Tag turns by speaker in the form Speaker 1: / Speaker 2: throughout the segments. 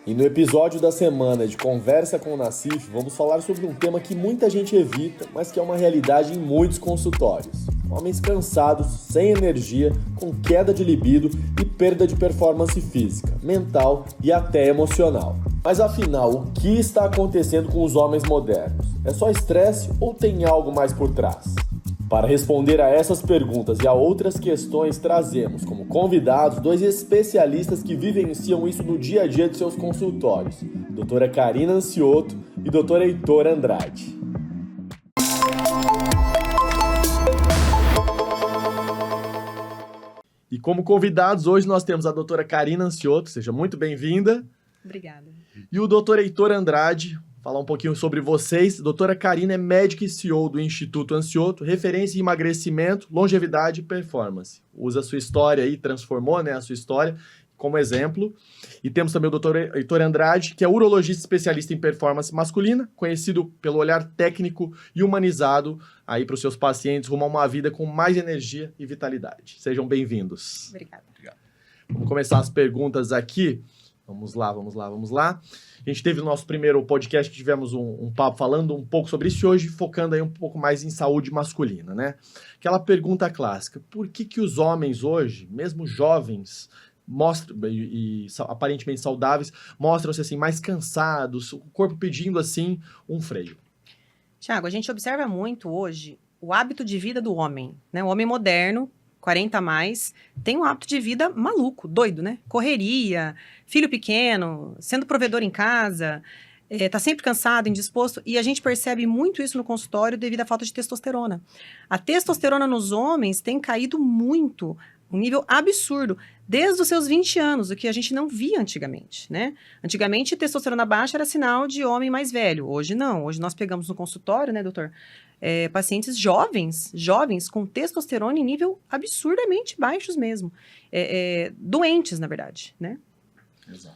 Speaker 1: E no episódio da semana de Conversa com o Nassif, vamos falar sobre um tema que muita gente evita, mas que é uma realidade em muitos consultórios. Homens cansados, sem energia, com queda de libido e perda de performance física, mental e até emocional. Mas afinal, o que está acontecendo com os homens modernos? É só estresse ou tem algo mais por trás? Para responder a essas perguntas e a outras questões, trazemos como convidados dois especialistas que vivenciam isso no dia a dia de seus consultórios, doutora Karina Anciotto e doutor Heitor Andrade. E como convidados, hoje nós temos a doutora Karina Anciotto, seja muito bem-vinda.
Speaker 2: Obrigada.
Speaker 1: E o doutor Heitor Andrade. Falar um pouquinho sobre vocês. Doutora Karina é médica e CEO do Instituto Anciotto, referência em emagrecimento, longevidade e performance. Usa a sua história aí, transformou, a sua história como exemplo. E temos também o doutor Heitor Andrade, que é urologista especialista em performance masculina, conhecido pelo olhar técnico e humanizado aí para os seus pacientes, rumo a uma vida com mais energia e vitalidade. Sejam bem-vindos.
Speaker 2: Obrigada.
Speaker 1: Vamos começar as perguntas aqui. Vamos lá. A gente teve o nosso primeiro podcast que tivemos um papo falando um pouco sobre isso e hoje focando aí um pouco mais em saúde masculina, né? Aquela pergunta clássica, por que os homens hoje, mesmo jovens, aparentemente saudáveis, mostram-se assim mais cansados, o corpo pedindo assim um freio?
Speaker 2: Tiago, a gente observa muito hoje o hábito de vida do homem, né? O homem moderno, 40 a mais, tem um hábito de vida maluco, doido, né? Correria, filho pequeno, sendo provedor em casa, tá sempre cansado, indisposto, e a gente percebe muito isso no consultório devido à falta de testosterona. A testosterona nos homens tem caído muito, um nível absurdo, desde os seus 20 anos, o que a gente não via antigamente, né? Antigamente, testosterona baixa era sinal de homem mais velho, hoje não. Hoje nós pegamos no consultório, né, doutor? Pacientes jovens com testosterona em nível absurdamente baixos mesmo. Doentes, na verdade, né?
Speaker 1: Exato.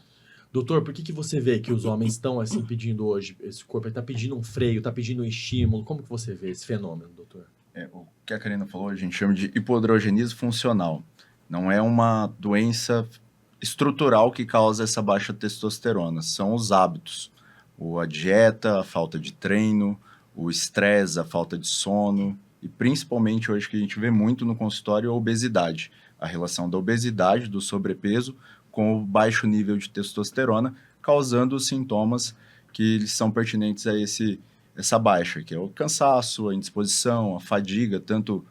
Speaker 1: Doutor, por que você vê que os homens estão assim pedindo hoje, esse corpo está pedindo um freio, está pedindo um estímulo? Como que você vê esse fenômeno, doutor?
Speaker 3: O que a Karina falou, a gente chama de hipoandrogenismo funcional. Não é uma doença estrutural que causa essa baixa testosterona, são os hábitos. A dieta, a falta de treino, o estresse, a falta de sono e principalmente hoje que a gente vê muito no consultório a obesidade. A relação da obesidade, do sobrepeso com o baixo nível de testosterona, causando os sintomas que são pertinentes a essa baixa, que é o cansaço, a indisposição, a fadiga, tanto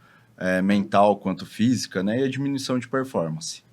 Speaker 3: mental quanto física, né, e a diminuição de performance.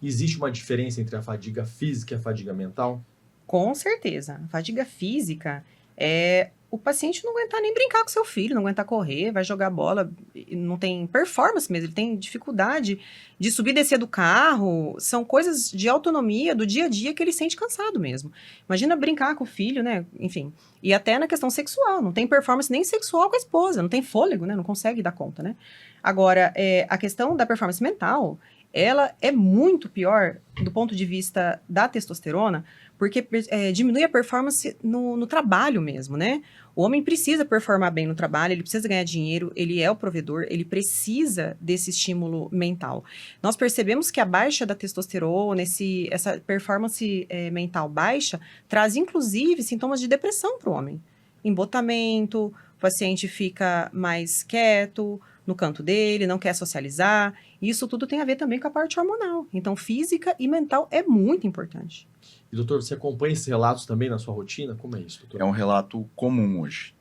Speaker 1: Existe uma diferença entre a fadiga física e a fadiga mental?
Speaker 2: Com certeza. A fadiga física é o paciente não aguentar nem brincar com seu filho, não aguentar correr, vai jogar bola, não tem performance mesmo, ele tem dificuldade de subir e descer do carro, são coisas de autonomia do dia a dia que ele sente cansado mesmo. Imagina brincar com o filho, né, enfim, e até na questão sexual, não tem performance nem sexual com a esposa, não tem fôlego, né, não consegue dar conta, né. Agora, a questão da performance mental, ela é muito pior do ponto de vista da testosterona, porque diminui a performance no trabalho mesmo, né? O homem precisa performar bem no trabalho, ele precisa ganhar dinheiro, ele é o provedor, ele precisa desse estímulo mental. Nós percebemos que a baixa da testosterona, essa performance mental baixa, traz inclusive sintomas de depressão para o homem. Embotamento, o paciente fica mais quieto no canto dele, não quer socializar. Isso tudo tem a ver também com a parte hormonal. Então, física e mental é muito importante.
Speaker 1: E, doutor, você acompanha esses relatos também na sua rotina? Como é isso, doutor?
Speaker 3: É um relato comum hoje.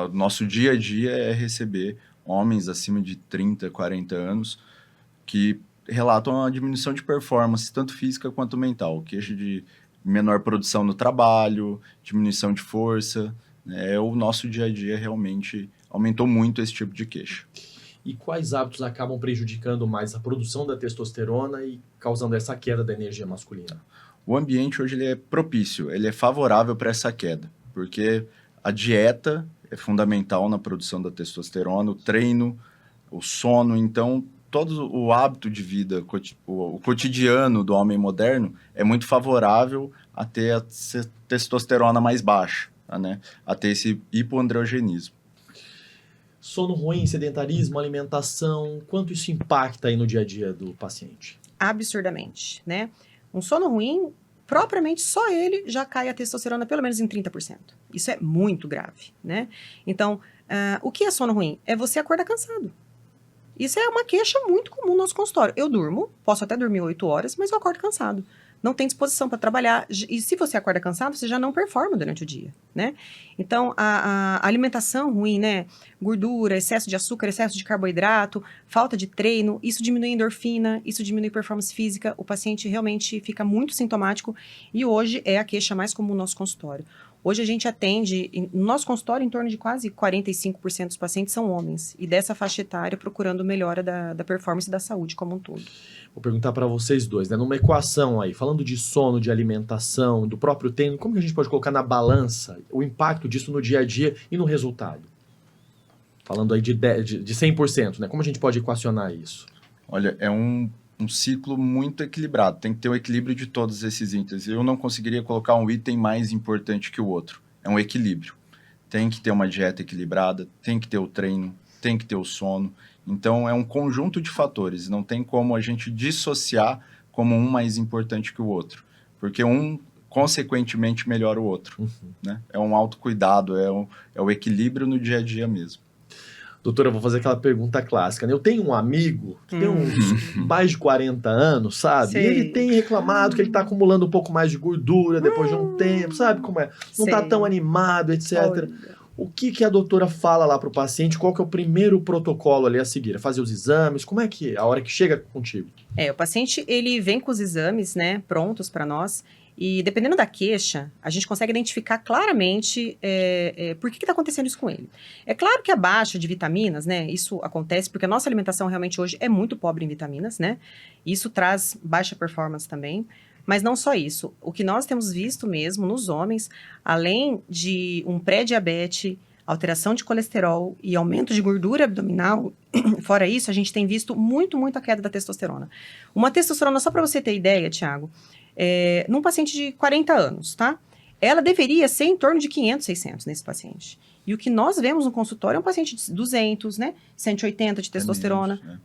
Speaker 3: O nosso dia a dia é receber homens acima de 30, 40 anos que relatam a diminuição de performance, tanto física quanto mental. Queixa de menor produção no trabalho, diminuição de força. O nosso dia a dia realmente aumentou muito esse tipo de queixa.
Speaker 1: E quais hábitos acabam prejudicando mais a produção da testosterona e causando essa queda da energia masculina?
Speaker 3: O ambiente hoje ele é propício, ele é favorável para essa queda, porque a dieta é fundamental na produção da testosterona, o treino, o sono, então todo o hábito de vida, o cotidiano do homem moderno é muito favorável a ter a testosterona mais baixa, né? A ter esse hipoandrogenismo.
Speaker 1: Sono ruim, sedentarismo, alimentação, quanto isso impacta aí no dia a dia do paciente?
Speaker 2: Absurdamente, né? Um sono ruim propriamente só ele já cai a testosterona pelo menos em 30%. Isso é muito grave, né? Então, o que é sono ruim? É você acordar cansado. Isso é uma queixa muito comum no nosso consultório. Eu durmo, posso até dormir 8 horas, mas eu acordo cansado. Não tem disposição para trabalhar. E se você acorda cansado, você já não performa durante o dia, né? Então, a alimentação ruim, né? Gordura, excesso de açúcar, excesso de carboidrato, falta de treino, isso diminui a endorfina, isso diminui a performance física. O paciente realmente fica muito sintomático e hoje é a queixa mais comum no nosso consultório. Hoje a gente atende, no nosso consultório, em torno de quase 45% dos pacientes são homens. E dessa faixa etária, procurando melhora da performance e da saúde como um todo.
Speaker 1: Vou perguntar para vocês dois, né? Numa equação aí, falando de sono, de alimentação, do próprio treino, como que a gente pode colocar na balança o impacto disso no dia a dia e no resultado? Falando aí de 100%, né? Como a gente pode equacionar isso?
Speaker 3: Olha, é um ciclo muito equilibrado. Tem que ter o equilíbrio de todos esses itens. Eu não conseguiria colocar um item mais importante que o outro. É um equilíbrio. Tem que ter uma dieta equilibrada, tem que ter o treino, tem que ter o sono. Então, é um conjunto de fatores. Não tem como a gente dissociar como um mais importante que o outro. Porque um, consequentemente, melhora o outro. Né? É um autocuidado, é o equilíbrio no dia a dia mesmo.
Speaker 1: Doutora, eu vou fazer aquela pergunta clássica, né? Eu tenho um amigo que tem uns mais de 40 anos, sabe?
Speaker 2: Sei.
Speaker 1: E ele tem reclamado que ele tá acumulando um pouco mais de gordura depois de um tempo, sabe como é? Não tá
Speaker 2: Sei.
Speaker 1: tão animado, etc.
Speaker 2: Olha.
Speaker 1: O que a doutora fala lá pro paciente? Qual que é o primeiro protocolo ali a seguir? É fazer os exames? Como é que é a hora que chega contigo?
Speaker 2: O paciente, ele vem com os exames, né, prontos para nós, e dependendo da queixa, a gente consegue identificar claramente por que está acontecendo isso com ele. É claro que a baixa de vitaminas, né, isso acontece porque a nossa alimentação realmente hoje é muito pobre em vitaminas, né, isso traz baixa performance também, mas não só isso. O que nós temos visto mesmo nos homens, além de um pré-diabetes, alteração de colesterol e aumento de gordura abdominal, fora isso, a gente tem visto muito a queda da testosterona. Uma testosterona, só para você ter ideia, Thiago, num paciente de 40 anos, tá? Ela deveria ser em torno de 500, 600 nesse paciente. E o que nós vemos no consultório é um paciente de 200, né? 180 de testosterona.
Speaker 3: Menos, né?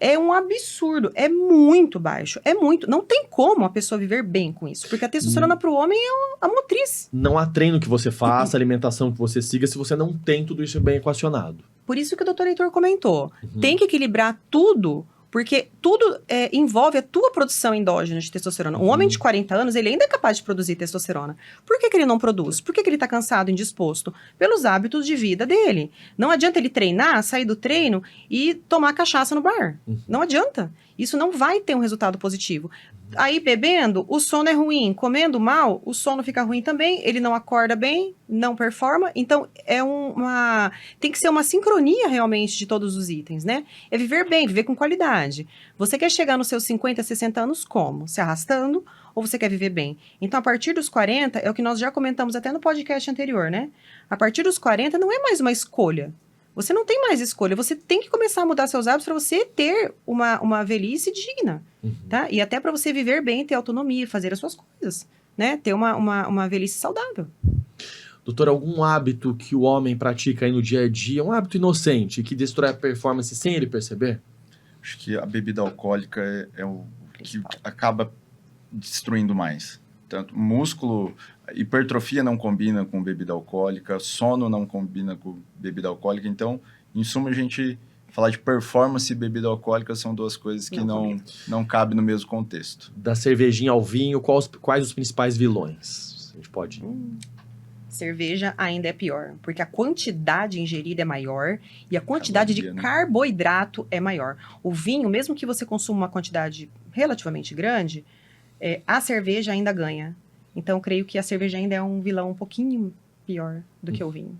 Speaker 2: É um absurdo, é muito baixo, é muito. Não tem como a pessoa viver bem com isso, porque a testosterona para o homem é a motriz.
Speaker 1: Não há treino que você faça, alimentação que você siga, se você não tem tudo isso bem equacionado.
Speaker 2: Por isso que o doutor Heitor comentou. Tem que equilibrar tudo, porque tudo envolve a tua produção endógena de testosterona. Um homem de 40 anos, ele ainda é capaz de produzir testosterona. Por que ele não produz? Por que ele está cansado, indisposto? Pelos hábitos de vida dele. Não adianta ele treinar, sair do treino e tomar cachaça no bar. Não adianta. Isso não vai ter um resultado positivo. Aí, bebendo, o sono é ruim. Comendo mal, o sono fica ruim também. Ele não acorda bem, não performa. Então, tem que ser uma sincronia realmente de todos os itens, né? É viver bem, viver com qualidade. Você quer chegar nos seus 50, 60 anos como? Se arrastando ou você quer viver bem? Então, a partir dos 40, é o que nós já comentamos até no podcast anterior, né? A partir dos 40 não é mais uma escolha. Você não tem mais escolha, você tem que começar a mudar seus hábitos para você ter uma velhice digna, tá? E até para você viver bem, ter autonomia, fazer as suas coisas, né? Ter uma velhice saudável.
Speaker 1: Doutor, algum hábito que o homem pratica aí no dia a dia, um hábito inocente, que destrói a performance sem ele perceber?
Speaker 3: Acho que a bebida alcoólica é o que
Speaker 2: Principal.
Speaker 3: acaba destruindo mais. Tanto músculo, hipertrofia não combina com bebida alcoólica, sono não combina com bebida alcoólica. Então, em suma, a gente falar de performance e bebida alcoólica são duas coisas que não cabem no mesmo contexto.
Speaker 1: Da cervejinha ao vinho, quais os principais vilões? A gente pode...
Speaker 2: Cerveja ainda é pior, porque a quantidade ingerida é maior e a quantidade de
Speaker 3: Caloria, né?
Speaker 2: carboidrato é maior. O vinho, mesmo que você consuma uma quantidade relativamente grande, a cerveja ainda ganha. Então, eu creio que a cerveja ainda é um vilão um pouquinho pior do que o vinho.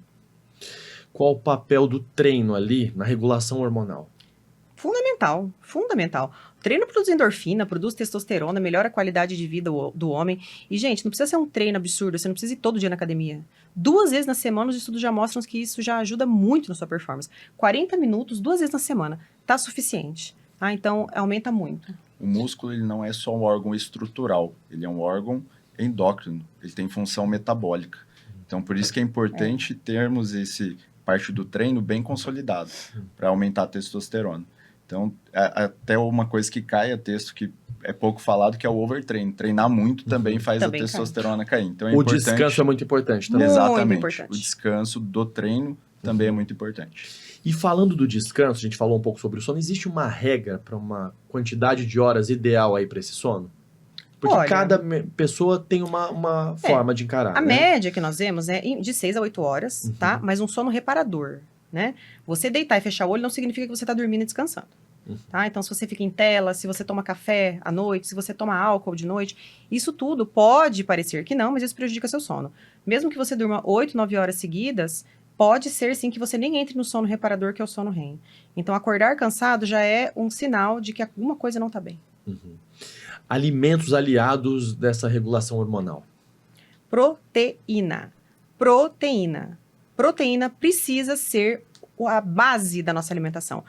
Speaker 1: Qual o papel do treino ali na regulação hormonal?
Speaker 2: Fundamental, fundamental. O treino produz endorfina, produz testosterona, melhora a qualidade de vida do homem. E, gente, não precisa ser um treino absurdo, você não precisa ir todo dia na academia. 2 vezes na semana, os estudos já mostram que isso já ajuda muito na sua performance. 40 minutos, 2 vezes na semana, tá suficiente. Então, aumenta muito.
Speaker 3: O músculo ele não é só um órgão estrutural, ele é um órgão endócrino, ele tem função metabólica. Então, por isso que é importante termos esse parte do treino bem consolidado, para aumentar a testosterona. Então, até uma coisa que cai a texto que é pouco falado, que é o overtraining. Treinar muito também faz
Speaker 2: Também
Speaker 3: a testosterona cair. Então, é
Speaker 1: O
Speaker 3: importante...
Speaker 1: descanso é muito importante também.
Speaker 3: Exatamente.
Speaker 2: Muito importante.
Speaker 3: O descanso do treino também é muito importante.
Speaker 1: E falando do descanso, a gente falou um pouco sobre o sono, existe uma regra para uma quantidade de horas ideal aí para esse sono? Porque
Speaker 2: Olha,
Speaker 1: cada pessoa tem uma forma de encarar,
Speaker 2: a
Speaker 1: né?
Speaker 2: média que nós vemos é de 6 a 8 horas, tá? Mas um sono reparador, né? Você deitar e fechar o olho não significa que você está dormindo e descansando. Tá? Então, se você fica em tela, se você toma café à noite, se você toma álcool de noite, isso tudo pode parecer que não, mas isso prejudica seu sono. Mesmo que você durma 8, 9 horas seguidas, pode ser sim que você nem entre no sono reparador, que é o sono REM. Então, acordar cansado já é um sinal de que alguma coisa não está bem.
Speaker 1: Alimentos aliados dessa regulação hormonal.
Speaker 2: Proteína. Proteína. Proteína precisa ser a base da nossa alimentação.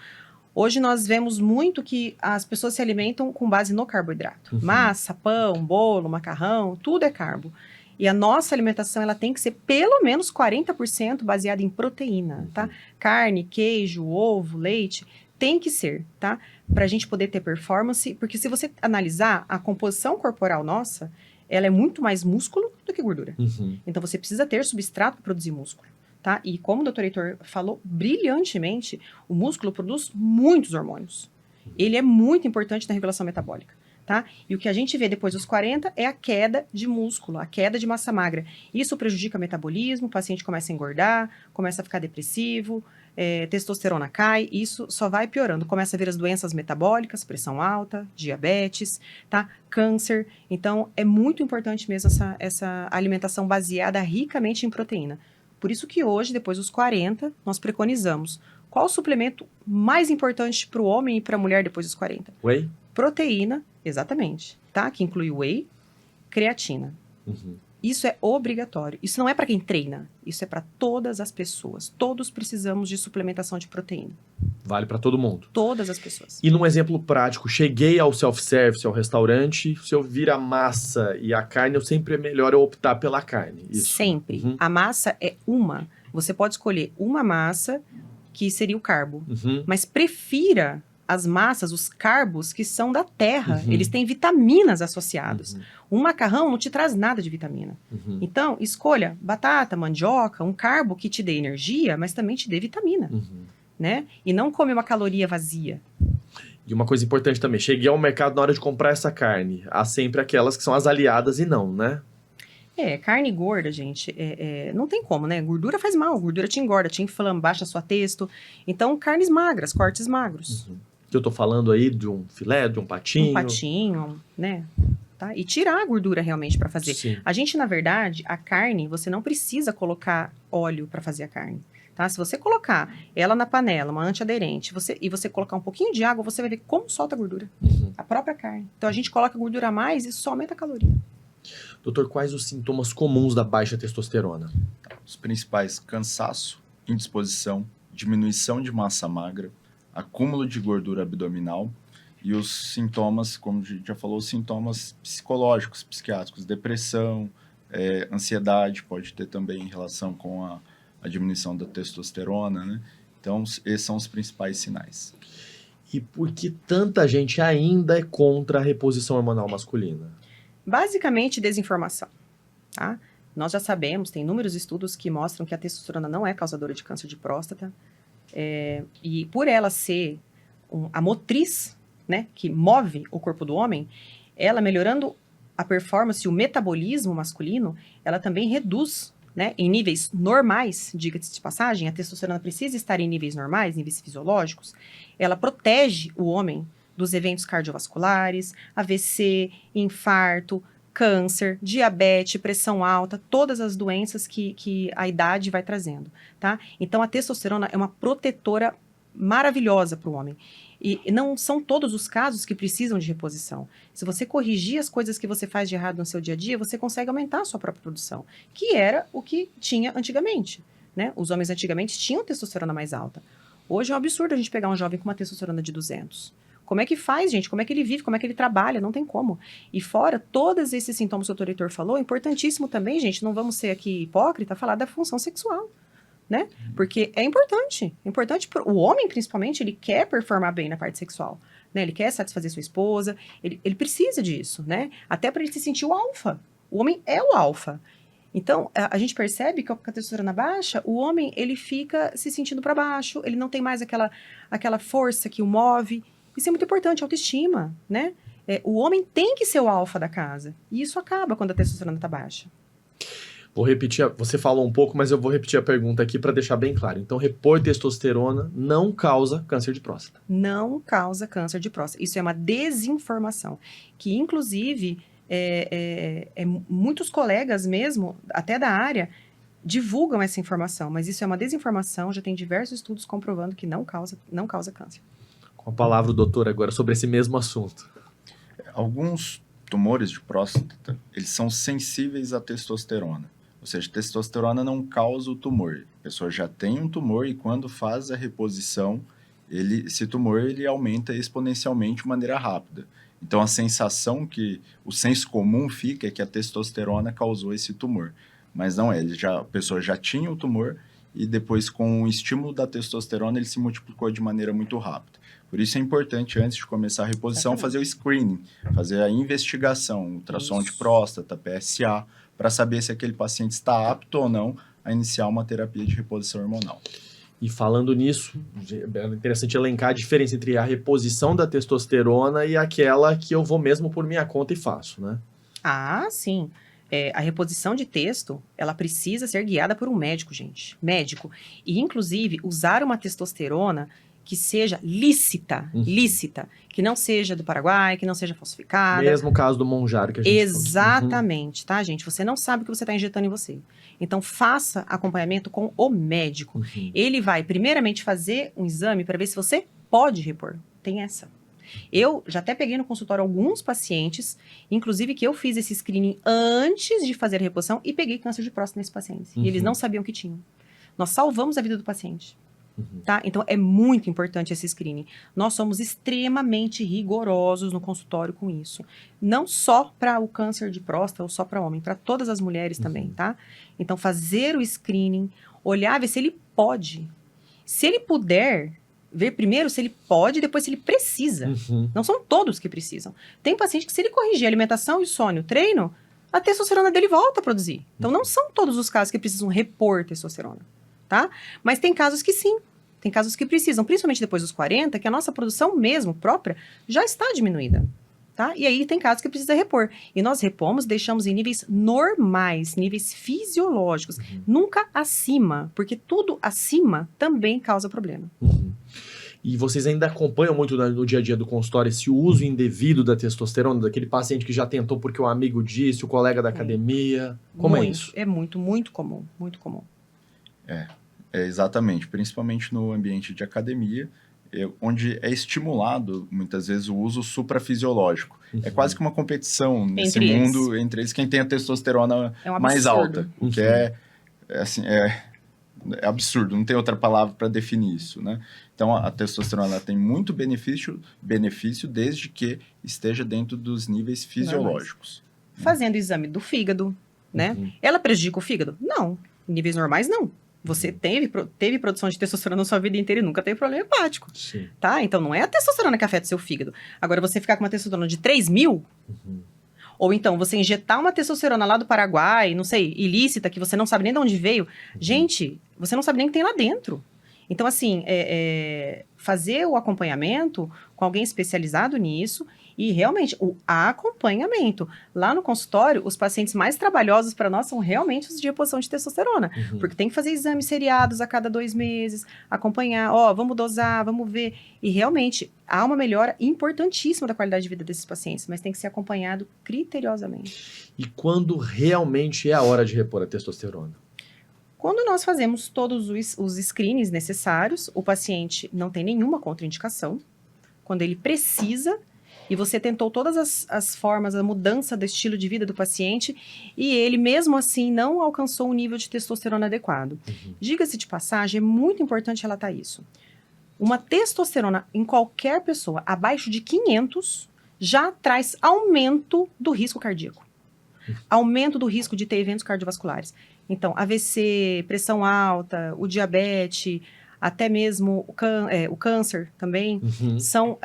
Speaker 2: Hoje nós vemos muito que as pessoas se alimentam com base no carboidrato. Massa, pão, bolo, macarrão, tudo é carbo. E a nossa alimentação ela tem que ser pelo menos 40% baseada em proteína, tá? Carne, queijo, ovo, leite, tem que ser, tá? Pra gente poder ter performance, porque se você analisar a composição corporal nossa, ela é muito mais músculo do que gordura. Então você precisa ter substrato para produzir músculo. Tá? E como o Dr. Heitor falou brilhantemente, o músculo produz muitos hormônios. Ele é muito importante na regulação metabólica. Tá? E o que a gente vê depois dos 40 é a queda de músculo, a queda de massa magra. Isso prejudica o metabolismo, o paciente começa a engordar, começa a ficar depressivo, testosterona cai, isso só vai piorando. Começa a vir as doenças metabólicas, pressão alta, diabetes, tá? Câncer. Então, é muito importante mesmo essa alimentação baseada ricamente em proteína. Por isso que hoje, depois dos 40, nós preconizamos. Qual o suplemento mais importante para o homem e para a mulher depois dos 40?
Speaker 1: Whey?
Speaker 2: Proteína, exatamente, tá? Que inclui whey, creatina. Isso é obrigatório. Isso não é para quem treina. Isso é para todas as pessoas. Todos precisamos de suplementação de proteína.
Speaker 1: Vale para todo mundo.
Speaker 2: Todas as pessoas.
Speaker 1: E num exemplo prático, cheguei ao self-service, ao restaurante, se eu vir a massa e a carne, eu sempre é melhor eu optar pela carne. Isso.
Speaker 2: Sempre. A massa é uma. Você pode escolher uma massa que seria o carbo. Mas prefira as massas, os carbos que são da terra. Eles têm vitaminas associadas. Um macarrão não te traz nada de vitamina. Então, escolha batata, mandioca, um carbo que te dê energia, mas também te dê vitamina. Né? E não come uma caloria vazia.
Speaker 1: E uma coisa importante também, cheguei ao mercado na hora de comprar essa carne. Há sempre aquelas que são as aliadas e não, né?
Speaker 2: Carne gorda, gente, não tem como, né? Gordura faz mal, gordura te engorda, te inflama, baixa sua testo. Então, carnes magras, cortes magros.
Speaker 1: Eu tô falando aí de um filé, de um patinho.
Speaker 2: Um patinho, né? Tá? E tirar a gordura realmente para fazer.
Speaker 1: Sim.
Speaker 2: A gente, na verdade, a carne, você não precisa colocar óleo para fazer a carne. Tá? Se você colocar ela na panela, uma antiaderente, e você colocar um pouquinho de água, você vai ver como solta a gordura. A própria carne. Então, a gente coloca gordura a mais e isso aumenta a caloria.
Speaker 1: Doutor, quais os sintomas comuns da baixa testosterona?
Speaker 3: Os principais: cansaço, indisposição, diminuição de massa magra, acúmulo de gordura abdominal e os sintomas, como a gente já falou, os sintomas psicológicos, psiquiátricos, depressão, ansiedade, pode ter também relação com a diminuição da testosterona, né? Então, esses são os principais sinais.
Speaker 1: E por que tanta gente ainda é contra a reposição hormonal masculina?
Speaker 2: Basicamente, desinformação. Tá? Nós já sabemos, tem inúmeros estudos que mostram que a testosterona não é causadora de câncer de próstata. E por ela ser a motriz, né, que move o corpo do homem, ela melhorando a performance, o metabolismo masculino, ela também reduz, né, em níveis normais, diga-se de passagem, a testosterona precisa estar em níveis normais, níveis fisiológicos, ela protege o homem dos eventos cardiovasculares, AVC, infarto, câncer, diabetes, pressão alta, todas as doenças que a idade vai trazendo, tá? Então, a testosterona é uma protetora maravilhosa para o homem. E não são todos os casos que precisam de reposição. Se você corrigir as coisas que você faz de errado no seu dia a dia, você consegue aumentar a sua própria produção, que era o que tinha antigamente, né? Os homens antigamente tinham testosterona mais alta. Hoje é um absurdo a gente pegar um jovem com uma testosterona de 200. Como é que faz, gente? Como é que ele vive? Como é que ele trabalha? Não tem como. E fora todos esses sintomas que o Dr. Heitor falou, importantíssimo também, gente, não vamos ser aqui hipócrita, falar da função sexual. né? Porque é importante. O homem, principalmente, ele quer performar bem na parte sexual, né? Ele quer satisfazer sua esposa, ele precisa disso, né? Até para ele se sentir o alfa. O homem é o alfa. Então, a gente percebe que com a testosterona baixa, o homem, ele fica se sentindo para baixo, ele não tem mais aquela força que o move. Isso é muito importante, autoestima, né? O homem tem que ser o alfa da casa. E isso acaba quando a testosterona está baixa.
Speaker 1: Vou repetir, você falou um pouco, mas eu vou repetir a pergunta aqui para deixar bem claro. Então, repor testosterona não causa câncer de próstata.
Speaker 2: Não causa câncer de próstata. Isso é uma desinformação, que inclusive muitos colegas mesmo, até da área, divulgam essa informação, mas isso é uma desinformação, já tem diversos estudos comprovando que não causa câncer.
Speaker 1: Com a palavra o doutor agora sobre esse mesmo assunto.
Speaker 3: Alguns tumores de próstata, eles são sensíveis à testosterona. Ou seja, testosterona não causa o tumor. A pessoa já tem um tumor e quando faz a reposição, esse tumor ele aumenta exponencialmente de maneira rápida. Então, a sensação que o senso comum fica é que a testosterona causou esse tumor. Mas não é, a pessoa já tinha o tumor e depois, com o estímulo da testosterona, ele se multiplicou de maneira muito rápida. Por isso é importante, antes de começar a reposição, fazer o screening, fazer a investigação, ultrassom de próstata, PSA, para saber se aquele paciente está apto ou não a iniciar uma terapia de reposição hormonal.
Speaker 1: E falando nisso, é interessante elencar a diferença entre a reposição da testosterona e aquela que eu vou mesmo por minha conta e faço, né?
Speaker 2: Ah, sim. A reposição de testo, ela precisa ser guiada por um médico, gente. Médico. E, inclusive, usar uma testosterona que seja lícita, que não seja do Paraguai, que não seja falsificada.
Speaker 1: Mesmo caso do Monjaro que a gente
Speaker 2: Exatamente, tá, gente? Você não sabe o que você está injetando em você. Então, faça acompanhamento com o médico. Ele vai, primeiramente, fazer um exame para ver se você pode repor. Tem essa. Eu já até peguei no consultório alguns pacientes, inclusive que eu fiz esse screening antes de fazer a reposição e peguei câncer de próstata nesses pacientes. E eles não sabiam que tinham. Nós salvamos a vida do paciente. Tá? Então, é muito importante esse screening. Nós somos extremamente rigorosos no consultório com isso. Não só para o câncer de próstata ou só para homem, para todas as mulheres também, tá? Então, fazer o screening, olhar, ver se ele pode. Se ele puder, ver primeiro se ele pode e depois se ele precisa. Não são todos que precisam. Tem paciente que, se ele corrigir a alimentação e o sono, o treino, a testosterona dele volta a produzir. Então, não são todos os casos que precisam repor testosterona, tá? Mas tem casos que sim. Tem casos que precisam, principalmente depois dos 40, que a nossa produção mesmo, própria, já está diminuída, tá? E aí tem casos que precisa repor. E nós repomos, deixamos em níveis normais, níveis fisiológicos, nunca acima, porque tudo acima também causa problema.
Speaker 1: E vocês ainda acompanham muito no dia a dia do consultório esse uso indevido da testosterona, daquele paciente que já tentou porque o amigo disse, o colega da academia? Como é isso?
Speaker 2: É muito comum, muito comum.
Speaker 3: Exatamente, principalmente no ambiente de academia, onde é estimulado, muitas vezes, o uso suprafisiológico. É quase que uma competição nesse mundo entre eles, quem tem a testosterona mais alta. O que é absurdo, não tem outra palavra para definir isso, né? Então, a testosterona tem muito benefício desde que esteja dentro dos níveis fisiológicos.
Speaker 2: Fazendo exame do fígado, né? Ela prejudica o fígado? Não. Em níveis normais, não. Você teve produção de testosterona na sua vida inteira e nunca teve problema hepático, tá? Então, não é a testosterona que afeta o seu fígado. Agora, você ficar com uma testosterona de 3.000, ou então você injetar uma testosterona lá do Paraguai, não sei, ilícita, que você não sabe nem de onde veio. Gente, você não sabe nem o que tem lá dentro. Então, assim, fazer o acompanhamento com alguém especializado nisso e realmente o acompanhamento. Lá no consultório, os pacientes mais trabalhosos para nós são realmente os de reposição de testosterona, porque tem que fazer exames seriados a cada 2 meses, acompanhar, vamos dosar, vamos ver. E realmente há uma melhora importantíssima da qualidade de vida desses pacientes, mas tem que ser acompanhado criteriosamente.
Speaker 1: E quando realmente é a hora de repor a testosterona?
Speaker 2: Quando nós fazemos todos os screenings necessários, o paciente não tem nenhuma contraindicação, quando ele precisa, e você tentou todas as formas, a mudança do estilo de vida do paciente, e ele mesmo assim não alcançou um nível de testosterona adequado. Diga-se de passagem, é muito importante relatar isso. Uma testosterona em qualquer pessoa abaixo de 500 já traz aumento do risco cardíaco. aumento do risco de ter eventos cardiovasculares. Então, AVC, pressão alta, o diabetes, até mesmo o câncer também, são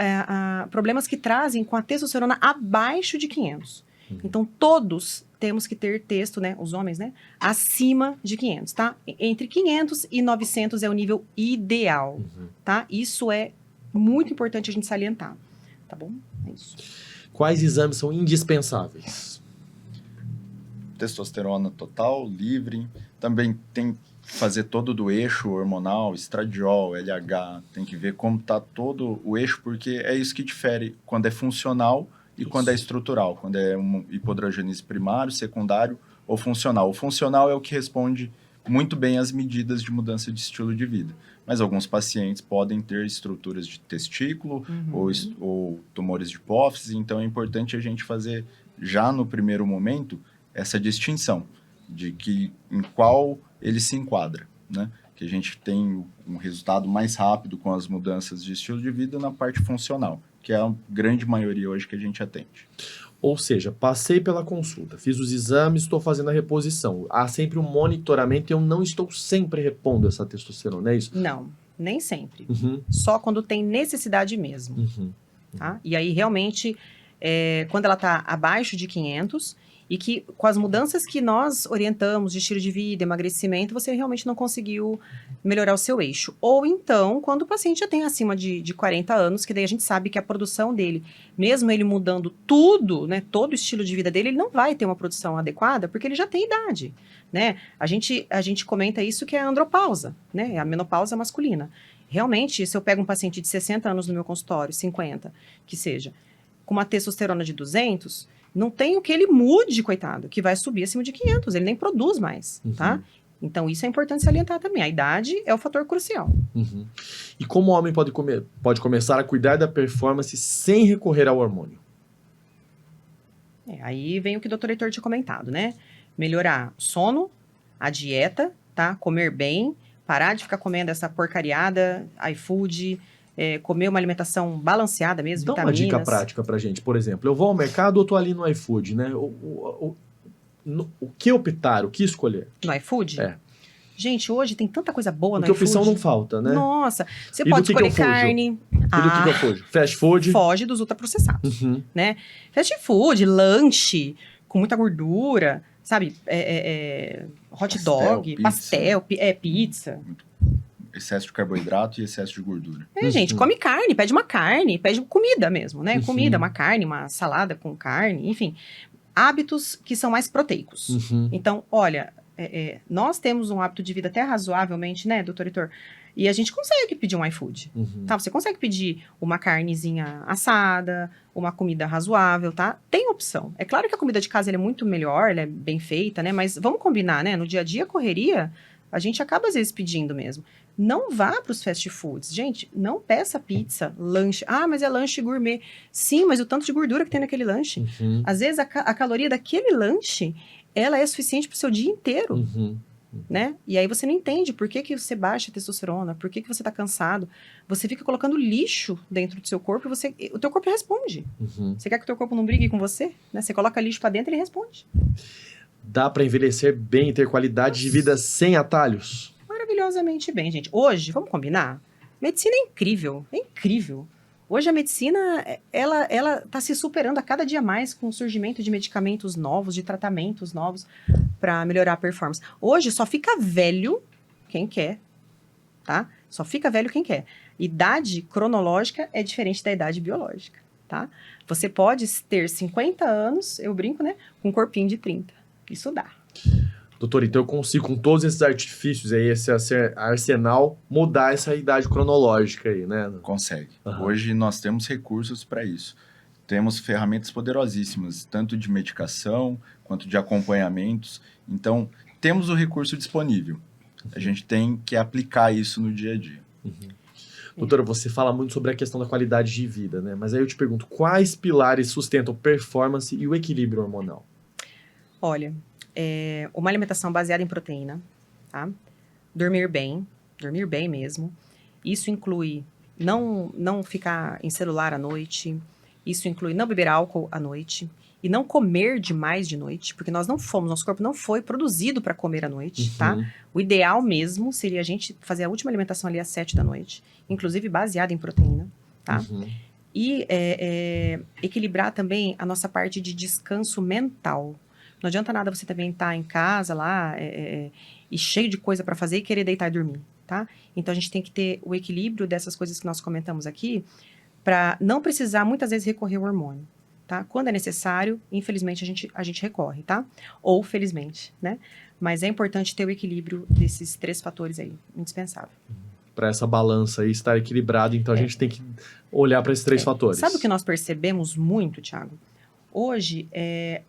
Speaker 2: problemas que trazem com a testosterona abaixo de 500. Então, todos temos que ter testo, né, os homens, né, acima de 500, tá? Entre 500 e 900 é o nível ideal, tá? Isso é muito importante a gente salientar, tá bom? É isso.
Speaker 1: Quais exames são indispensáveis?
Speaker 3: Testosterona total, livre. Também tem que fazer todo do eixo hormonal, estradiol, LH. Tem que ver como está todo o eixo, porque é isso que difere quando é funcional e quando é estrutural. Quando é um hipodrogenismo primário, secundário ou funcional. O funcional é o que responde muito bem às medidas de mudança de estilo de vida. Mas alguns pacientes podem ter estruturas de testículo ou tumores de hipófise, então é importante a gente fazer, já no primeiro momento, essa distinção de que em qual ele se enquadra, né? Que a gente tem um resultado mais rápido com as mudanças de estilo de vida na parte funcional, que é a grande maioria hoje que a gente atende.
Speaker 1: Ou seja, passei pela consulta, fiz os exames, estou fazendo a reposição. Há sempre um monitoramento e eu não estou sempre repondo essa testosterona, é isso?
Speaker 2: Não, nem sempre. Só quando tem necessidade mesmo. Tá? E aí, realmente, quando ela está abaixo de 500 e que com as mudanças que nós orientamos de estilo de vida, emagrecimento, você realmente não conseguiu melhorar o seu eixo. Ou então, quando o paciente já tem acima de 40 anos, que daí a gente sabe que a produção dele, mesmo ele mudando tudo, né, todo o estilo de vida dele, ele não vai ter uma produção adequada, porque ele já tem idade, né? A gente comenta isso que é a andropausa, né? É a menopausa masculina. Realmente, se eu pego um paciente de 60 anos no meu consultório, 50, que seja, com uma testosterona de 200, não tem o que ele mude, coitado, que vai subir acima de 500, ele nem produz mais, tá? Então, isso é importante salientar também. A idade é o fator crucial.
Speaker 1: E como o homem pode começar a cuidar da performance sem recorrer ao hormônio?
Speaker 2: Aí vem o que o Dr. Heitor tinha comentado, né? Melhorar o sono, a dieta, tá? Comer bem, parar de ficar comendo essa porcariada, iFood, comer uma alimentação balanceada mesmo,
Speaker 1: Dá
Speaker 2: vitaminas.
Speaker 1: uma dica prática pra gente. Por exemplo, eu vou ao mercado ou tô ali no iFood, né? O que optar, o que escolher?
Speaker 2: No iFood? Gente, hoje tem tanta coisa boa no
Speaker 1: Porque
Speaker 2: iFood.
Speaker 1: opção não falta, né?
Speaker 2: Nossa, você
Speaker 1: E
Speaker 2: pode
Speaker 1: do que
Speaker 2: escolher
Speaker 1: eu fujo?
Speaker 2: carne.
Speaker 1: E do que eu fujo? Fast food?
Speaker 2: Foge dos ultraprocessados, né? Fast food, lanche, com muita gordura, sabe? Hot dog, pastel, pizza.
Speaker 3: Excesso de carboidrato e excesso de gordura.
Speaker 2: Gente, come carne, pede comida mesmo, né? Comida, uma carne, uma salada com carne, enfim. Hábitos que são mais proteicos. Então, olha, nós temos um hábito de vida até razoavelmente, né, doutor Heitor? E a gente consegue pedir um iFood, tá? Você consegue pedir uma carnezinha assada, uma comida razoável, tá? Tem opção. É claro que a comida de casa ela é muito melhor, ela é bem feita, né? Mas vamos combinar, né? No dia a dia, correria, a gente acaba às vezes pedindo mesmo. Não vá para os fast foods. Gente, não peça pizza, lanche. Ah, mas é lanche gourmet. Sim, mas o tanto de gordura que tem naquele lanche. Às vezes a caloria daquele lanche, ela é suficiente para o seu dia inteiro. Né? E aí você não entende por que você baixa a testosterona, por que você está cansado. Você fica colocando lixo dentro do seu corpo e o teu corpo responde. Você quer que o teu corpo não brigue com você? Né? Você coloca lixo para dentro e ele responde.
Speaker 1: Dá para envelhecer bem e ter qualidade de vida sem atalhos?
Speaker 2: Maravilhosamente bem, gente. Hoje, vamos combinar? Medicina é incrível, é incrível. Hoje a medicina, ela tá se superando a cada dia mais com o surgimento de medicamentos novos, de tratamentos novos para melhorar a performance. Hoje só fica velho quem quer, tá? Só fica velho quem quer. Idade cronológica é diferente da idade biológica, tá? Você pode ter 50 anos, eu brinco, né? Com um corpinho de 30. Isso dá.
Speaker 1: Doutor, então eu consigo, com todos esses artifícios aí, esse arsenal, mudar essa idade cronológica aí, né?
Speaker 3: Consegue. Hoje nós temos recursos para isso. Temos ferramentas poderosíssimas, tanto de medicação quanto de acompanhamentos. Então, temos o recurso disponível. A gente tem que aplicar isso no dia a dia.
Speaker 1: Doutora, você fala muito sobre a questão da qualidade de vida, né? Mas aí eu te pergunto, quais pilares sustentam performance e o equilíbrio hormonal?
Speaker 2: Olha, uma alimentação baseada em proteína, tá? Dormir bem mesmo. Isso inclui não ficar em celular à noite, isso inclui não beber álcool à noite, e não comer demais de noite, porque nós não fomos, nosso corpo não foi produzido para comer à noite, tá? O ideal mesmo seria a gente fazer a última alimentação ali às 7 da noite, inclusive baseada em proteína, tá? E equilibrar também a nossa parte de descanso mental. Não adianta nada você também estar em casa lá e cheio de coisa para fazer e querer deitar e dormir, tá? Então a gente tem que ter o equilíbrio dessas coisas que nós comentamos aqui para não precisar muitas vezes recorrer ao hormônio, tá? Quando é necessário, infelizmente a gente recorre, tá? Ou felizmente, né? Mas é importante ter o equilíbrio desses 3 fatores aí, indispensável.
Speaker 1: Para essa balança aí estar equilibrada, então a gente tem que olhar para esses 3 fatores.
Speaker 2: Sabe o que nós percebemos muito, Thiago? Hoje,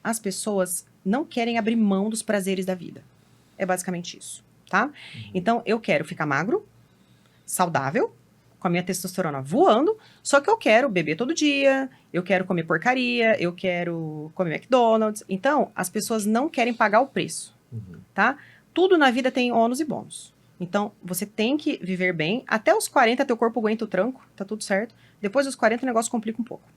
Speaker 2: as pessoas não querem abrir mão dos prazeres da vida. É basicamente isso, tá? Então, eu quero ficar magro, saudável, com a minha testosterona voando, só que eu quero beber todo dia, eu quero comer porcaria, eu quero comer McDonald's. Então, as pessoas não querem pagar o preço, tá? Tudo na vida tem ônus e bônus. Então, você tem que viver bem. Até os 40, teu corpo aguenta o tranco, tá tudo certo. Depois dos 40, o negócio complica um pouco,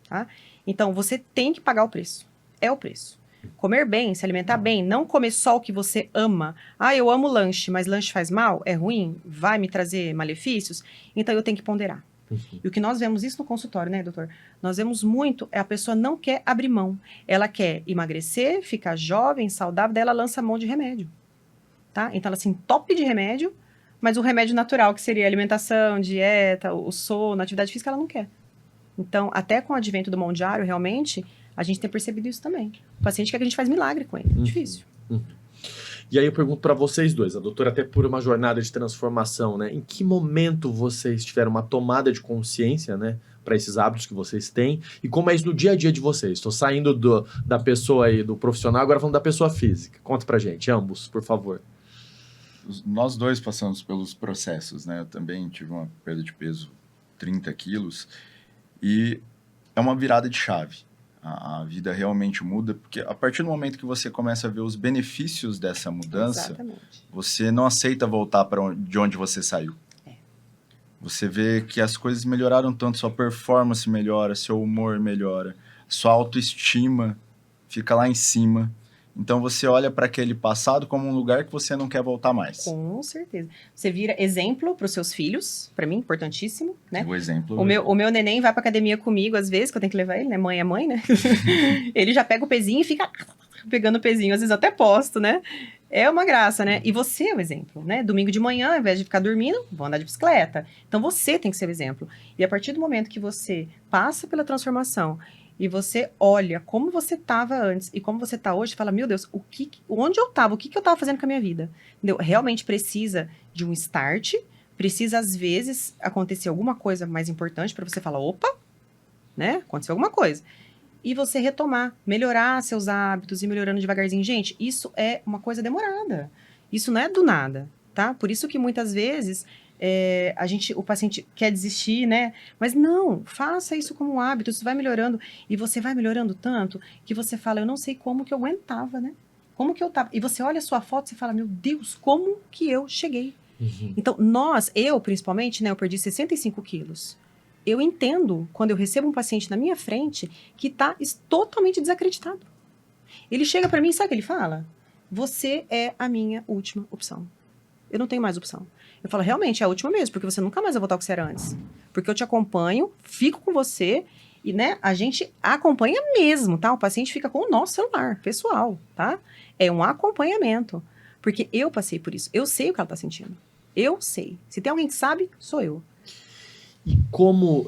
Speaker 2: tá? Então, você tem que pagar o preço. É o preço. Comer bem, se alimentar bem, não comer só o que você ama. Ah, eu amo lanche, mas lanche faz mal? É ruim? Vai me trazer malefícios? Então, eu tenho que ponderar. E o que nós vemos isso no consultório, né, doutor? Nós vemos muito, a pessoa não quer abrir mão. Ela quer emagrecer, ficar jovem, saudável, daí ela lança mão de remédio, tá? Então, ela se entope de remédio, mas o remédio natural, que seria alimentação, dieta, o sono, atividade física, ela não quer. Então, até com o advento do mão diário, realmente, a gente tem percebido isso também. O paciente quer que a gente faz milagre com ele. Difícil.
Speaker 1: E aí eu pergunto para vocês dois, a doutora até por uma jornada de transformação, né? Em que momento vocês tiveram uma tomada de consciência, né? Para esses hábitos que vocês têm? E como é isso no dia a dia de vocês? Estou saindo da pessoa aí, do profissional, agora falando da pessoa física. Conta pra gente, ambos, por favor.
Speaker 3: Nós dois passamos pelos processos, né? Eu também tive uma perda de peso, 30 quilos, e é uma virada de chave. A vida realmente muda, porque a partir do momento que você começa a ver os benefícios dessa mudança,
Speaker 2: Exatamente.
Speaker 3: você não aceita voltar de onde você saiu. Você vê que as coisas melhoraram tanto, sua performance melhora, seu humor melhora, sua autoestima fica lá em cima. Então, você olha para aquele passado como um lugar que você não quer voltar mais.
Speaker 2: Com certeza. Você vira exemplo para os seus filhos, para mim, importantíssimo, né?
Speaker 3: O exemplo...
Speaker 2: O meu neném vai para academia comigo, às vezes, que eu tenho que levar ele, né? Mãe é mãe, né? Ele já pega o pezinho e fica pegando o pezinho. Às vezes eu até posto, né? É uma graça, né? E você é o exemplo, né? Domingo de manhã, ao invés de ficar dormindo, vou andar de bicicleta. Então, você tem que ser o exemplo. E a partir do momento que você passa pela transformação e você olha como você estava antes e como você está hoje, fala, meu Deus, onde eu estava? O que eu estava fazendo com a minha vida? Entendeu? Realmente precisa de um start, precisa, às vezes, acontecer alguma coisa mais importante para você falar, opa, né? Aconteceu alguma coisa. E você retomar, melhorar seus hábitos e melhorando devagarzinho. Gente, isso é uma coisa demorada. Isso não é do nada, tá? Por isso que muitas vezes... o paciente quer desistir, né? Mas não, faça isso como um hábito, isso vai melhorando. E você vai melhorando tanto que você fala, eu não sei como que eu aguentava, né? Como que eu tava? E você olha a sua foto e fala, meu Deus, como que eu cheguei? Então, eu principalmente, né? Eu perdi 65 quilos. Eu entendo quando eu recebo um paciente na minha frente que tá totalmente desacreditado. Ele chega pra mim e sabe o que ele fala? Você é a minha última opção. Eu não tenho mais opção. Eu falo, realmente, é a última mesmo, porque você nunca mais vai voltar ao que você era antes. Porque eu te acompanho, fico com você, e, né, a gente acompanha mesmo, tá? O paciente fica com o nosso celular, pessoal, tá? É um acompanhamento. Porque eu passei por isso. Eu sei o que ela tá sentindo. Eu sei. Se tem alguém que sabe, sou eu.
Speaker 1: E como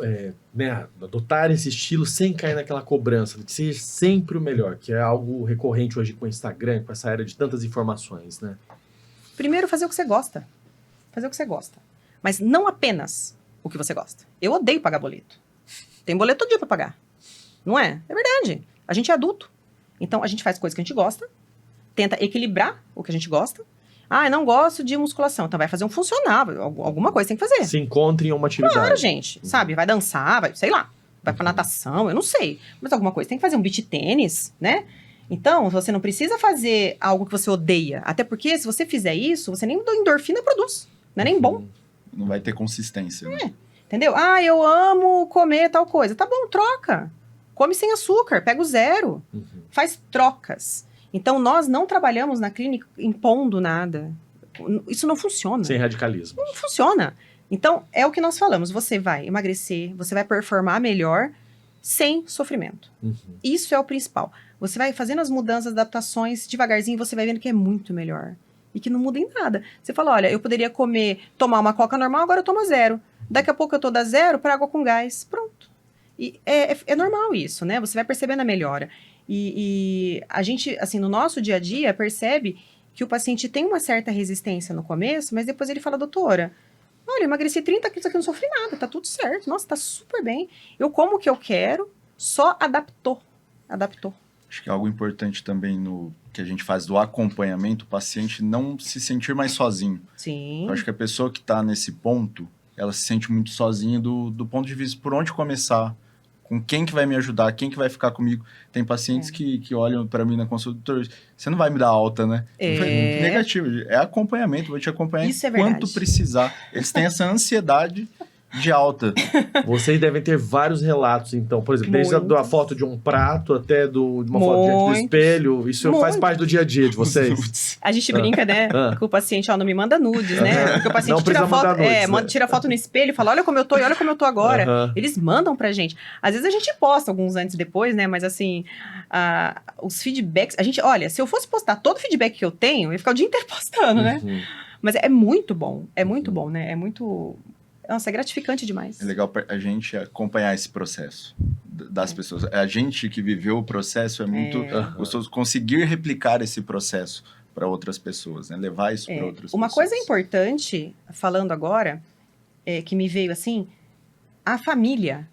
Speaker 1: adotar esse estilo sem cair naquela cobrança, de ser sempre o melhor, que é algo recorrente hoje com o Instagram, com essa era de tantas informações, né?
Speaker 2: Primeiro, fazer o que você gosta. Fazer o que você gosta. Mas não apenas o que você gosta. Eu odeio pagar boleto. Tem boleto todo dia pra pagar. Não é? É verdade. A gente é adulto. Então, a gente faz coisas que a gente gosta, tenta equilibrar o que a gente gosta. Ah, eu não gosto de musculação. Então, vai fazer um funcional. Alguma coisa tem que fazer.
Speaker 1: Se encontre em uma atividade.
Speaker 2: Claro, gente. Sabe? Vai dançar, vai, sei lá. Vai pra natação, eu não sei. Mas alguma coisa tem que fazer. Um beach tênis, né? Então, você não precisa fazer algo que você odeia. Até porque, se você fizer isso, você nem endorfina produz. Não é nem bom.
Speaker 3: Não vai ter consistência. Né?
Speaker 2: Entendeu? Ah, eu amo comer tal coisa. Tá bom, troca. come sem açúcar, pega o zero, faz trocas. Então, nós não trabalhamos na clínica impondo nada. Isso não funciona.
Speaker 1: Sem radicalismo.
Speaker 2: Não funciona. Então, é o que nós falamos. Você vai emagrecer, você vai performar melhor sem sofrimento. Isso é o principal. Você vai fazendo as mudanças, adaptações, devagarzinho, você vai vendo que é muito melhor. E que não muda em nada. Você fala, olha, eu poderia tomar uma coca normal, agora eu tomo zero. Daqui a pouco eu tô da zero para água com gás. Pronto. E é normal isso, né? Você vai percebendo a melhora. E a gente, assim, no nosso dia a dia, percebe que o paciente tem uma certa resistência no começo, mas depois ele fala, doutora, olha, eu emagreci 30 quilos aqui, não sofri nada, tá tudo certo. Nossa, tá super bem. Eu como o que eu quero, só adaptou.
Speaker 3: Acho que é algo importante também no que a gente faz do acompanhamento, o paciente não se sentir mais sozinho.
Speaker 2: Sim.
Speaker 3: Eu acho que a pessoa que está nesse ponto, ela se sente muito sozinha do ponto de vista por onde começar, com quem que vai me ajudar, quem que vai ficar comigo. Tem pacientes que olham para mim na consulta, doutor, você não vai me dar alta, né? Negativo, é acompanhamento, vou te acompanhar
Speaker 2: Isso é verdade.
Speaker 3: quanto precisar. Eles têm essa ansiedade de alta.
Speaker 1: Vocês devem ter vários relatos, então. Por exemplo, desde a foto de um prato até de uma foto diante do espelho. Isso faz parte do dia a dia de vocês.
Speaker 2: A gente brinca, né? Que o paciente, não me manda nudes, né? Porque o paciente tira foto, tira foto no espelho e fala, olha como eu tô e olha como eu tô agora. Eles mandam pra gente. Às vezes a gente posta alguns antes e depois, né? Mas assim, os feedbacks... Olha, se eu fosse postar todo o feedback que eu tenho, eu ia ficar o dia inteiro postando, né? Mas é muito bom. É muito bom, né? É muito... Nossa, é gratificante demais.
Speaker 3: É legal a gente acompanhar esse processo das pessoas. A gente que viveu o processo é muito gostoso conseguir replicar esse processo para outras pessoas, né? Levar isso para outras pessoas.
Speaker 2: Uma coisa importante, falando agora, que me veio assim, a família.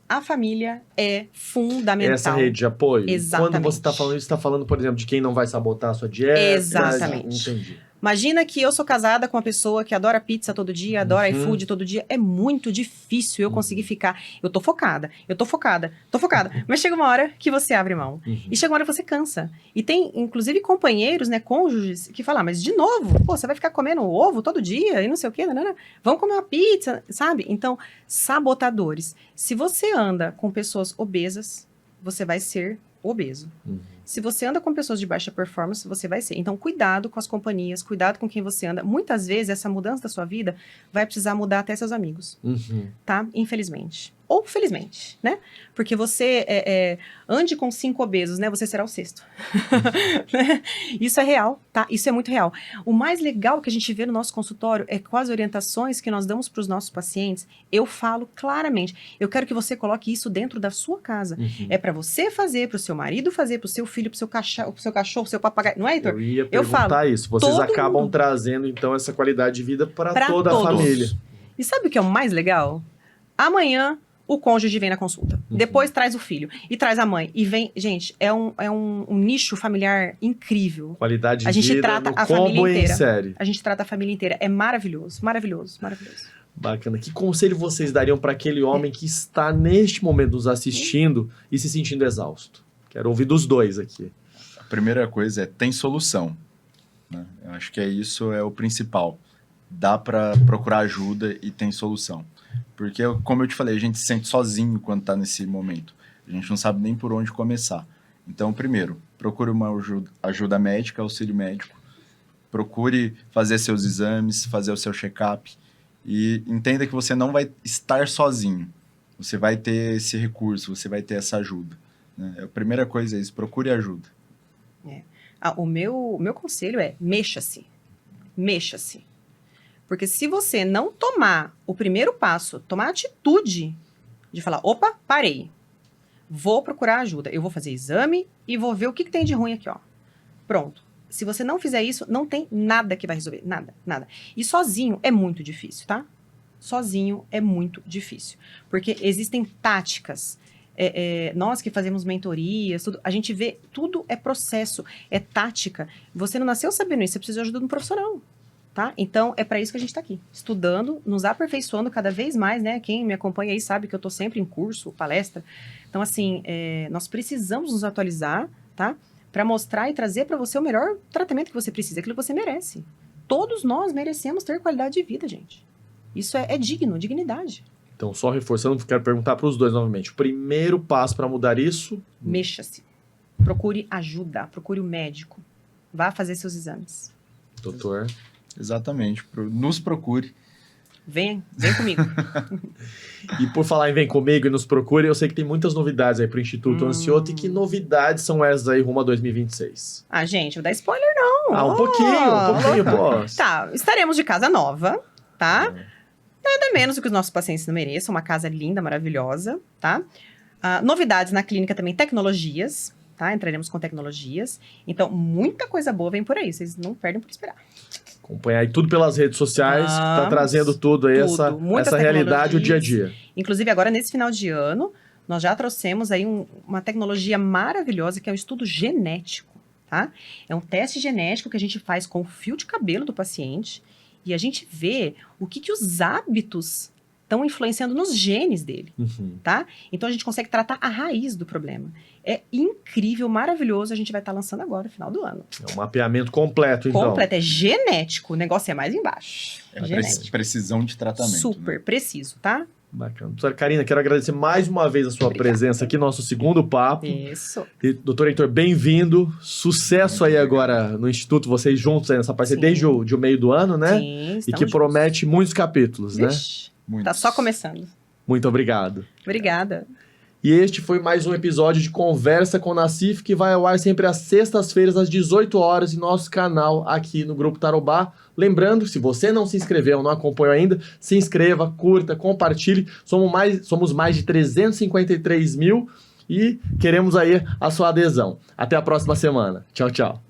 Speaker 2: A família é fundamental.
Speaker 1: Essa rede de apoio.
Speaker 2: Exatamente.
Speaker 1: Quando você está falando isso, você está falando, por exemplo, de quem não vai sabotar a sua dieta.
Speaker 2: Exatamente.
Speaker 1: Entendi.
Speaker 2: Imagina que eu sou casada com uma pessoa que adora pizza todo dia, adora iFood todo dia. É muito difícil eu conseguir ficar... Eu tô focada. Mas chega uma hora que você abre mão. E chega uma hora que você cansa. E tem, inclusive, companheiros, né, cônjuges, que falam, mas de novo, você vai ficar comendo ovo todo dia e não sei o quê, né? Vamos comer uma pizza, sabe? Então, sabotadores. Se você anda com pessoas obesas, você vai ser obeso. Se você anda com pessoas de baixa performance, você vai ser. Então, cuidado com as companhias, cuidado com quem você anda. Muitas vezes, essa mudança da sua vida vai precisar mudar até seus amigos, tá? Infelizmente. Ou felizmente, né? Porque você ande com 5 obesos, né? Você será o 6º. Isso é real, tá? Isso é muito real. O mais legal que a gente vê no nosso consultório é com as orientações que nós damos para os nossos pacientes, eu falo claramente, eu quero que você coloque isso dentro da sua casa. É para você fazer, para o seu marido fazer, para o seu filho, para o seu cachorro, pro seu papagaio. Não é, Heitor?
Speaker 1: Eu ia perguntar isso. Vocês acabam trazendo, então, essa qualidade de vida para toda a família.
Speaker 2: E sabe o que é o mais legal? Amanhã, o cônjuge vem na consulta. Depois traz o filho. E traz a mãe. E vem... Gente, é um nicho familiar incrível.
Speaker 1: Qualidade de vida.
Speaker 2: A gente trata a família inteira.
Speaker 1: Série.
Speaker 2: A gente trata a família inteira. É maravilhoso. Maravilhoso. Maravilhoso.
Speaker 1: Bacana. Que conselho vocês dariam para aquele homem que está, neste momento, nos assistindo e se sentindo exausto? Quero ouvir dos dois aqui.
Speaker 3: A primeira coisa tem solução. Né? Eu acho que isso é o principal. Dá para procurar ajuda e tem solução. Porque, como eu te falei, a gente se sente sozinho quando está nesse momento. A gente não sabe nem por onde começar. Então, primeiro, procure uma ajuda médica, auxílio médico. Procure fazer seus exames, fazer o seu check-up. E entenda que você não vai estar sozinho. Você vai ter esse recurso, você vai ter essa ajuda. Né? A primeira coisa é isso, procure ajuda.
Speaker 2: O meu conselho é, mexa-se. Mexa-se. Porque se você não tomar o primeiro passo, tomar a atitude de falar, opa, parei, vou procurar ajuda, eu vou fazer exame e vou ver o que tem de ruim aqui, ó. Pronto. Se você não fizer isso, não tem nada que vai resolver, nada, nada. E sozinho é muito difícil, tá? Sozinho é muito difícil, porque existem táticas. Nós que fazemos mentorias, tudo, a gente vê, tudo é processo, é tática. Você não nasceu sabendo isso, você precisa de ajuda de um profissional. Tá? Então, é para isso que a gente está aqui, estudando, nos aperfeiçoando cada vez mais, né? Quem me acompanha aí sabe que eu estou sempre em curso, palestra. Então, assim, nós precisamos nos atualizar, tá? Para mostrar e trazer para você o melhor tratamento que você precisa, aquilo que você merece. Todos nós merecemos ter qualidade de vida, gente. Isso é digno, dignidade.
Speaker 1: Então, só reforçando, quero perguntar para os dois novamente. O primeiro passo para mudar isso?
Speaker 2: Mexa-se. Procure ajuda, procure o médico. Vá fazer seus exames.
Speaker 1: Doutor.
Speaker 3: Exatamente. Nos procure.
Speaker 2: Vem comigo.
Speaker 1: E por falar em vem comigo e nos procure, eu sei que tem muitas novidades aí para o Instituto Ansioto. E que novidades são essas aí rumo a 2026?
Speaker 2: Ah, gente, vou dar spoiler não.
Speaker 1: Um pouquinho, pô.
Speaker 2: Tá, estaremos de casa nova, tá? Nada menos do que os nossos pacientes não mereçam. Uma casa linda, maravilhosa, tá? Novidades na clínica também, tecnologias, tá? Entraremos com tecnologias. Então, muita coisa boa vem por aí. Vocês não perdem por esperar.
Speaker 1: Acompanhar aí tudo pelas redes sociais, que tá trazendo tudo aí, essa realidade, o dia a dia.
Speaker 2: Inclusive, agora, nesse final de ano, nós já trouxemos aí uma tecnologia maravilhosa, que é um estudo genético, tá? É um teste genético que a gente faz com o fio de cabelo do paciente e a gente vê o que os hábitos estão influenciando nos genes dele, tá? Então, a gente consegue tratar a raiz do problema. É incrível, maravilhoso, a gente vai estar lançando agora, no final do ano.
Speaker 1: É um mapeamento completo, então.
Speaker 2: Completo, é genético, o negócio é mais embaixo.
Speaker 3: É precisão de tratamento.
Speaker 2: Super preciso, tá?
Speaker 1: Bacana. Doutora Karina, quero agradecer mais uma vez a sua presença aqui, nosso segundo papo.
Speaker 2: Isso.
Speaker 1: E, doutor Heitor, bem-vindo. Sucesso aí agora no Instituto, vocês juntos aí nessa parceria, desde o meio do ano, né?
Speaker 2: Sim,
Speaker 1: e que promete muitos capítulos, né?
Speaker 2: Tá só começando.
Speaker 1: Muito obrigado.
Speaker 2: Obrigada.
Speaker 1: E este foi mais um episódio de Conversa com Nassif, que vai ao ar sempre às sextas-feiras, às 18 horas, em nosso canal aqui no Grupo Tarobá. Lembrando, se você não se inscreveu, não acompanhou ainda, se inscreva, curta, compartilhe. Somos mais de 353 mil e queremos aí a sua adesão. Até a próxima semana. Tchau, tchau.